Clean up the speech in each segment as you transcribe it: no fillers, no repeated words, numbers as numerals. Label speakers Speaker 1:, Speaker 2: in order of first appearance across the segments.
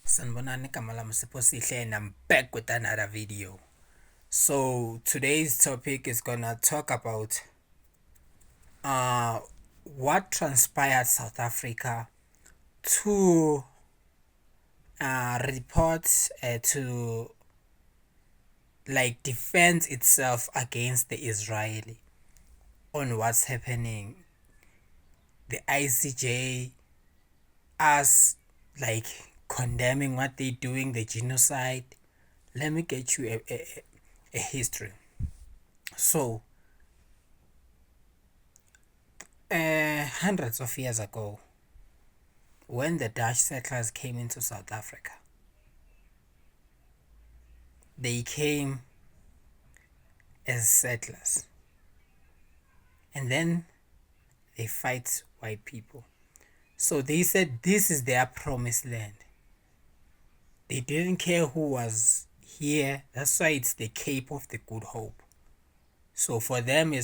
Speaker 1: Sanibonani, igama lami Siphosihle and I'm back with another video. So today's topic is gonna talk about uh what transpired South Africa to report to like defend itself against the Israeli on what's happening. The ICJ us like condemning what they're doing, the genocide. Let me get you a history. So hundreds of years ago, when the Dutch settlers came into South Africa, they came as settlers and then they fight white people. So they said this is their promised land. They didn't care who was here. That's why it's the Cape of the Good Hope. So for them, their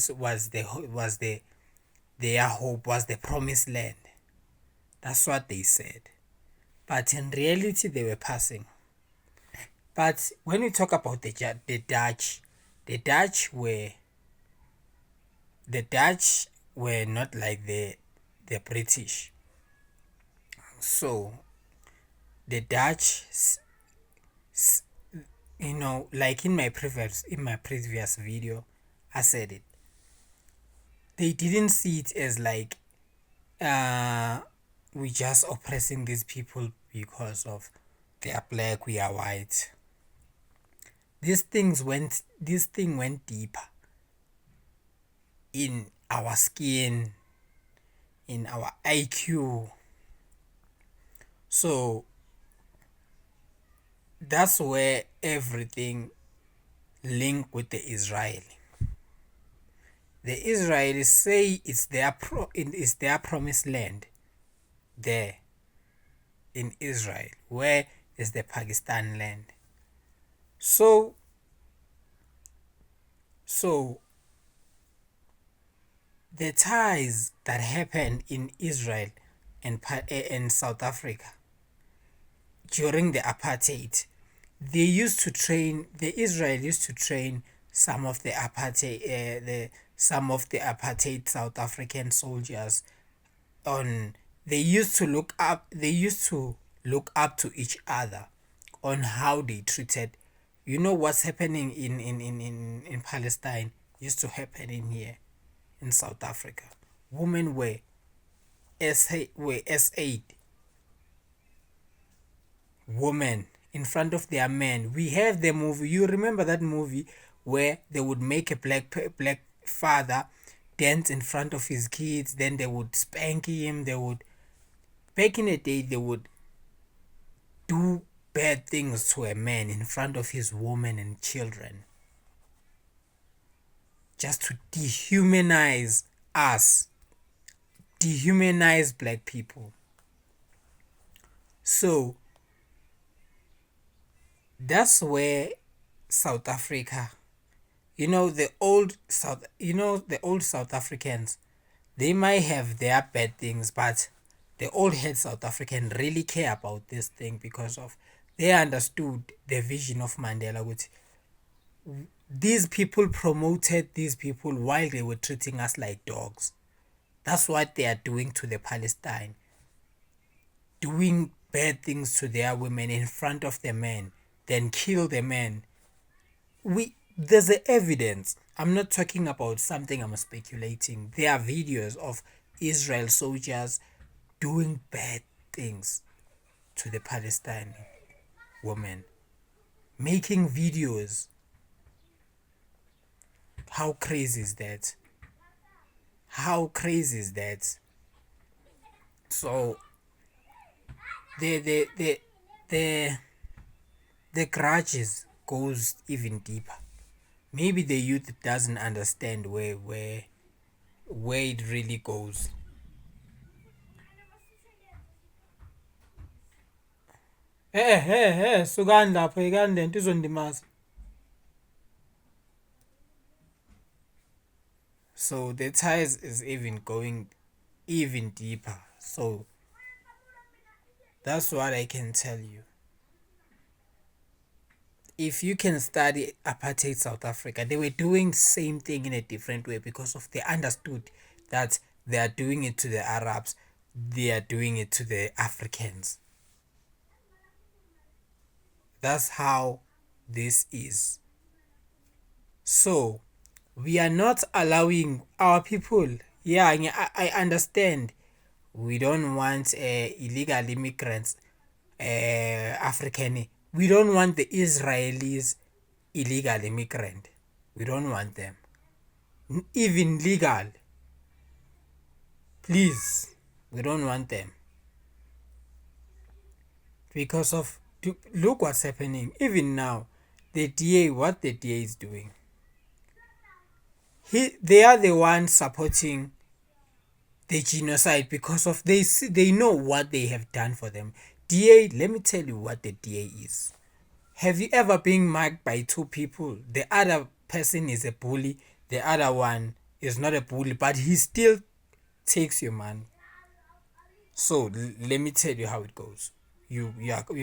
Speaker 1: hope was the promised land. That's what they said. But in reality, they were passing. But when we talk about the Dutch, the Dutch were not like the British. So the Dutch, like in my previous video, I said it. They didn't see it as like we just oppressing these people because of they are black, we are white. This thing went deeper in our skin, in our IQ. So that's where everything linked with the Israeli. The Israelis say it's their promised land there in Israel, where is the Pakistan land. So the ties that happened in Israel and South Africa during the apartheid, the Israel used to train some of the apartheid South African soldiers on. They used to look up to each other on how they treated. You know what's happening in Palestine used to happen in here in South Africa. Women were S8 women in front of their men. We have the movie. You remember that movie where they would make a black father dance in front of his kids, then they would spank him. Back in the day, they would do bad things to a man in front of his women and children, just to dehumanize us, dehumanize black people. So that's where South Africa, the old South Africans, they might have their bad things, but the old head South African really care about this thing because of they understood the vision of Mandela, which these people promoted these people while they were treating us like dogs. That's what they are doing to the Palestine, doing bad things to their women in front of the men, then kill the men. There's the evidence. I'm not talking about something I'm speculating. There are videos of Israel soldiers doing bad things to the Palestinian women, making videos. How crazy is that? How crazy is that? So the grudges goes even deeper. Maybe the youth doesn't understand where it really goes. Sukani lapho ikani lento izondimaza. So the ties is even going even deeper. So that's what I can tell you. if you can study apartheid South Africa, they were doing same thing in a different way because of they understood that they are doing it to the Arabs, they are doing it to the Africans. That's how this is. So we are not allowing our people. Yeah, I understand. We don't want illegal immigrants, African. We don't want the Israelis illegal immigrant. We don't want them. Even legal. Please. We don't want them. Because of, look what's happening. Even now, the DA, what the DA is doing. They are the ones supporting the genocide because of they know what they have done for them. DA, let me tell you what the DA is. Have you ever been mugged by two people? The other person is a bully, the other one is not a bully, but he still takes your money. So let me tell you how it goes. You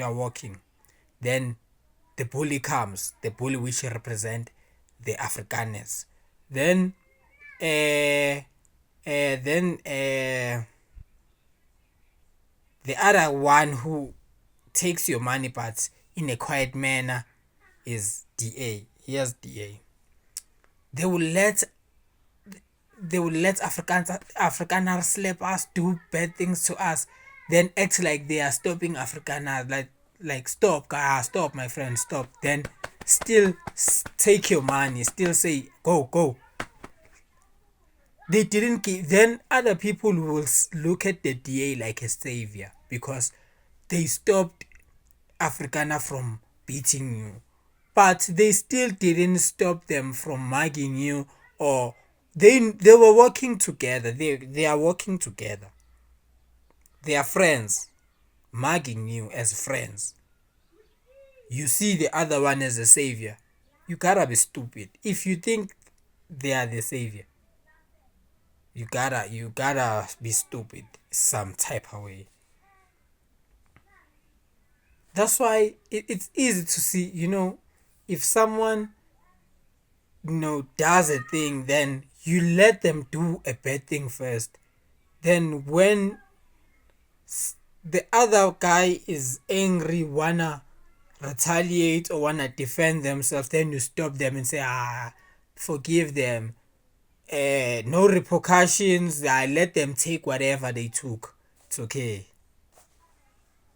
Speaker 1: are walking, then the bully comes, the bully which represent the Afrikaners. Then the other one who takes your money but in a quiet manner is DA. Here's DA. They will let Afrikaners slap us, do bad things to us, then act like they are stopping Afrikaners, like stop, stop, my friend, stop. Then still take your money, still say go. They didn't give. Then other people will look at the DA like a savior because they stopped Afrikaner from beating you, but they still didn't stop them from mugging you, or they were working together. They are working together. They are friends, mugging you as friends. You see the other one as a savior. You gotta be stupid if you think they are the savior. You gotta be stupid some type of way. That's why it's easy to see, if someone, does a thing, then you let them do a bad thing first. Then when the other guy is angry, wanna retaliate or wanna defend themselves, then you stop them and say, forgive them. No repercussions. I let them take whatever they took. It's okay.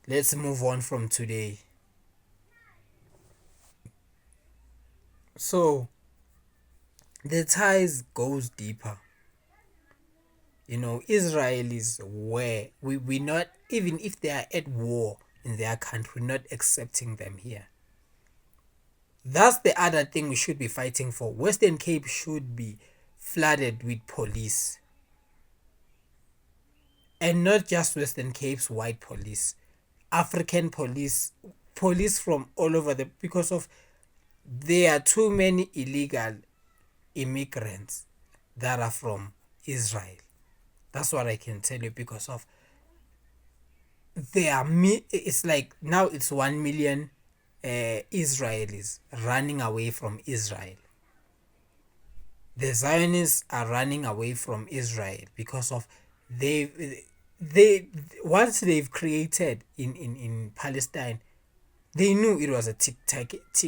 Speaker 1: Let's move on from today. So the ties goes deeper. Israelis we not, even if they are at war in their country, not accepting them here. That's the other thing we should be fighting for. Western Cape should be flooded with police. And not just Western Cape's white police. African police from all over because of there are too many illegal immigrants that are from Israel. That's what I can tell you because of it's like now it's 1 million Israelis running away from Israel. The Zionists are running away from Israel because of they once they've created in Palestine, they knew it was a tick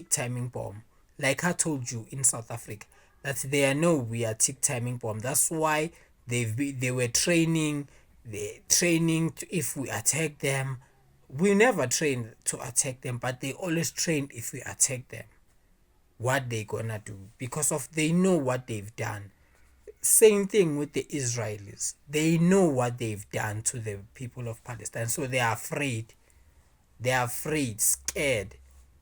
Speaker 1: timing bomb. Like I told you in South Africa, that they know we are tick timing bomb. That's why they were training if we attack them. We never trained to attack them, but they always trained if we attack them, what they gonna do, because of they know what they've done. Same thing with the Israelis. They know what they've done to the people of Palestine, so they are afraid. They are afraid, scared.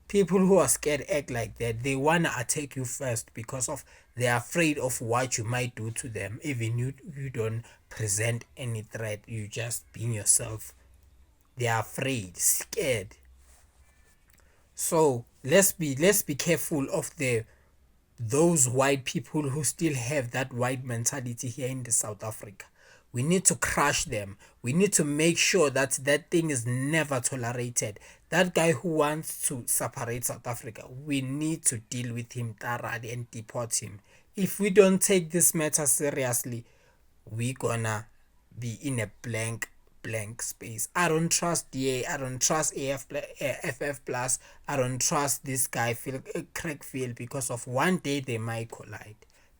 Speaker 1: People who are scared act like that. They wanna attack you first because of they are afraid of what you might do to them. Even you don't present any threat. You just being yourself. They are afraid, scared. So let's be careful of those white people who still have that white mentality here in the South Africa. We need to crush them. We need to make sure that that thing is never tolerated. That guy who wants to separate South Africa, we need to deal with him thoroughly and deport him. If we don't take this matter seriously, we gonna be in a blank space. I don't trust DA. I don't trust FF Plus. I don't trust this guy Craig Field, because of one day they might collide.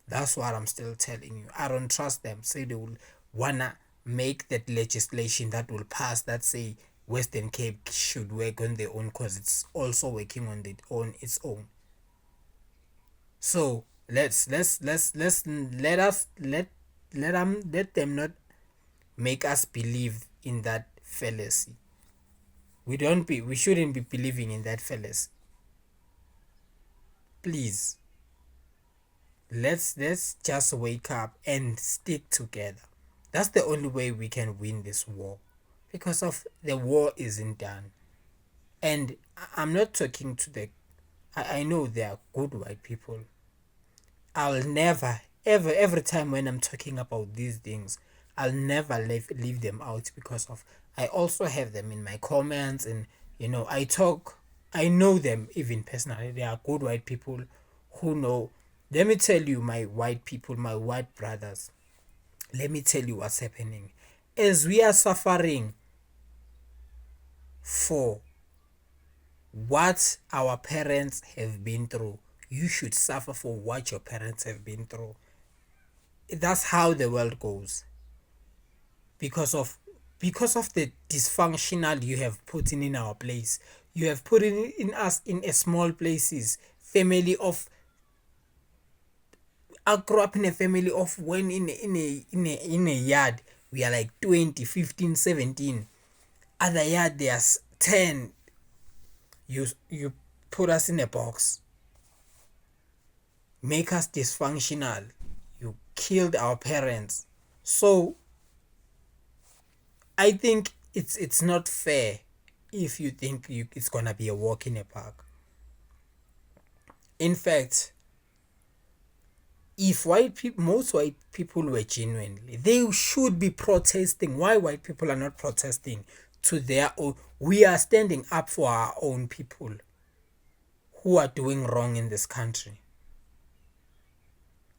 Speaker 1: That's what I'm still telling you. I don't trust them. Say they will wanna make that legislation that will pass that say Western Cape should work on their own, because it's also working on its own. So let them not make us believe in that fallacy. We shouldn't be believing in that fallacy. Please, let's just wake up and stick together. That's the only way we can win this war, because of the war isn't done. And I'm not talking to the I know they are good white people. I'll never ever every time when I'm talking about these things, I'll never leave them out, because of I also have them in my comments, and I know them even personally. They are good white people who know. Let me tell you, my white people, my white brothers, let me tell you what's happening. As we are suffering for what our parents have been through, you should suffer for what your parents have been through. That's how the world goes. Because of the dysfunctional you have put in our place. You have put in us in a small places. Family of I grew up in a family of when in a yard we are like 20, 15, 17. Other yard there's 10. You put us in a box. Make us dysfunctional. You killed our parents. So I think it's not fair if you think it's gonna be a walk in a park. In fact, if most white people were genuinely, they should be protesting. Why white people are not protesting to their own? We are standing up for our own people who are doing wrong in this country.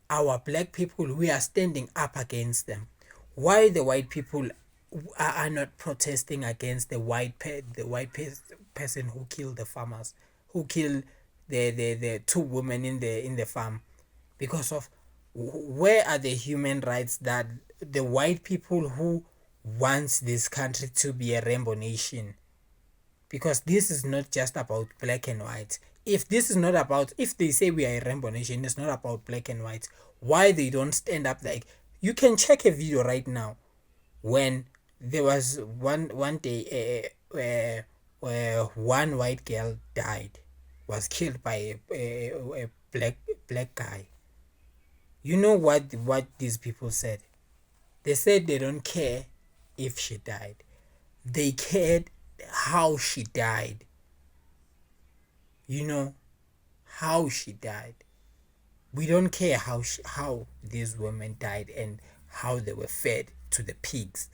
Speaker 1: Our black people, we are standing up against them. Why the white people are not protesting against the person who killed the farmers, who killed the two women in the farm? Because of where are the human rights that the white people who wants this country to be a rainbow nation? Because this is not just about black and white. If they say we are a rainbow nation, it's not about black and white. Why they don't stand up? Like, you can check a video right now when there was one day where one white girl was killed by a black guy. You know what these people said? They said they don't care if she died. They cared how she died. You know how she died. We don't care how these women died and how they were fed to the pigs.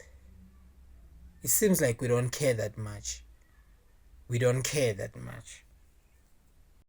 Speaker 1: It seems like we don't care that much. We don't care that much.